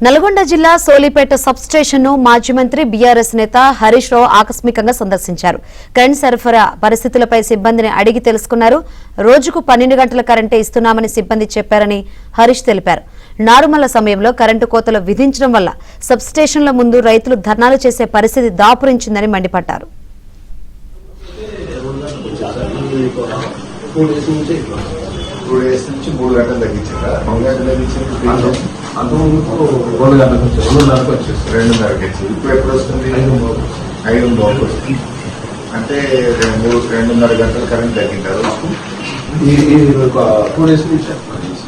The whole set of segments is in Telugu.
నల్గొండ జిల్లా సోలిపేట సబ్ స్టేషన్ ను మాజీ మంత్రి బీఆర్ఎస్ నేత హరీష్ రావు ఆకస్మికంగా సందర్శించారు. కరెంట్ సరఫరా పరిస్థితులపై సిబ్బందిని అడిగి తెలుసుకున్నారు. రోజుకు 12 గంటల కరెంటే ఇస్తున్నామని సిబ్బంది చెప్పారని హరీష్ తెలిపారు. నారుమల్ల సమయంలో కరెంటు కోతలు విధించడం వల్ల సబ్ స్టేషన్ల ముందు రైతులు ధర్నాలు చేసే పరిస్థితి దాపురించిందని మండిపడ్డారు. ఇప్పుడు ఎప్పుడు వస్తుంది? 5 అంటే 2.5 గంటలు కరెంట్ తగ్గింది. 2 days నుంచి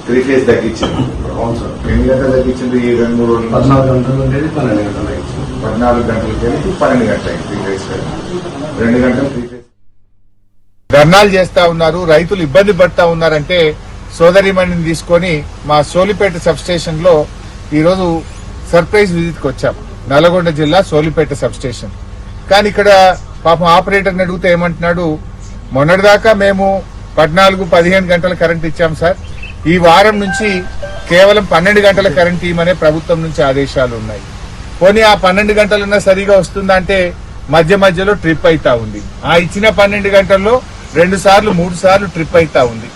3 days తగ్గించింది. అవును సార్. ఎన్ని గంటలు తగ్గించింది? ఈ 2-3 రోజులు 14 గంటలు ఉండేది 12 గంటలు అయింది. 14 గంటలకి వెళ్ళి 12 గంటలు అయింది. 3 days 2 గంటలు 3 days ధర్నాలు చేస్తా ఉన్నారు. రైతులు ఇబ్బంది పడతా ఉన్నారంటే సోదరిమణిని తీసుకొని మా సోలిపేట సబ్ స్టేషన్ లో ఈరోజు సర్ప్రైజ్ విజిట్ కి వచ్చాం. నల్గొండ జిల్లా సోలిపేట సబ్ స్టేషన్. కానీ ఇక్కడ పాపం ఆపరేటర్ని అడిగితే ఏమంటున్నాడు, మొన్నటిదాకా మేము 14-15 గంటల కరెంట్ ఇచ్చాం సార్, ఈ వారం నుంచి కేవలం 12 గంటల కరెంట్ ఇవ్వమనే ప్రభుత్వం నుంచి ఆదేశాలు ఉన్నాయి. పోనీ ఆ 12 గంటలన్నా సరిగా వస్తుందా అంటే మధ్య మధ్యలో ట్రిప్ అవుతా ఉంది. ఆ ఇచ్చిన 12 గంటల్లో 2 సార్లు 3 సార్లు ట్రిప్ అవుతా ఉంది.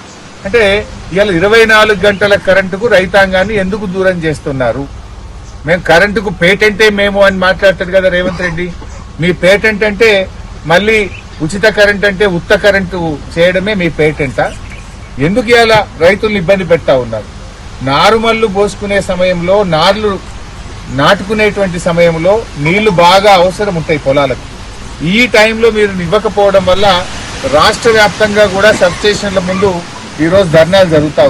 అంటే ఇవాళ 24 గంటల కరెంటుకు రైతాంగాన్ని ఎందుకు దూరం చేస్తున్నారు? మేము కరెంటుకు పేటెంటే మేము అని మాట్లాడతాడు కదా రేవంత్ రెడ్డి. మీ పేటెంట్ అంటే మళ్ళీ ఉచిత కరెంట్ అంటే ఉత్త కరెంటు చేయడమే మీ పేటెంటా? ఎందుకు ఇవాళ రైతులను ఇబ్బంది పెడతా ఉన్నారు? నారుమల్లు పోసుకునే సమయంలో, నార్లు నాటుకునేటువంటి సమయంలో నీళ్లు బాగా అవసరం ఉంటాయి పొలాలకు. ఈ టైంలో మీరు ఇవ్వకపోవడం వల్ల రాష్ట్ర వ్యాప్తంగా కూడా సబ్ స్టేషన్ల ముందు ఈరోజు ధర్నాలు జరుగుతాయి.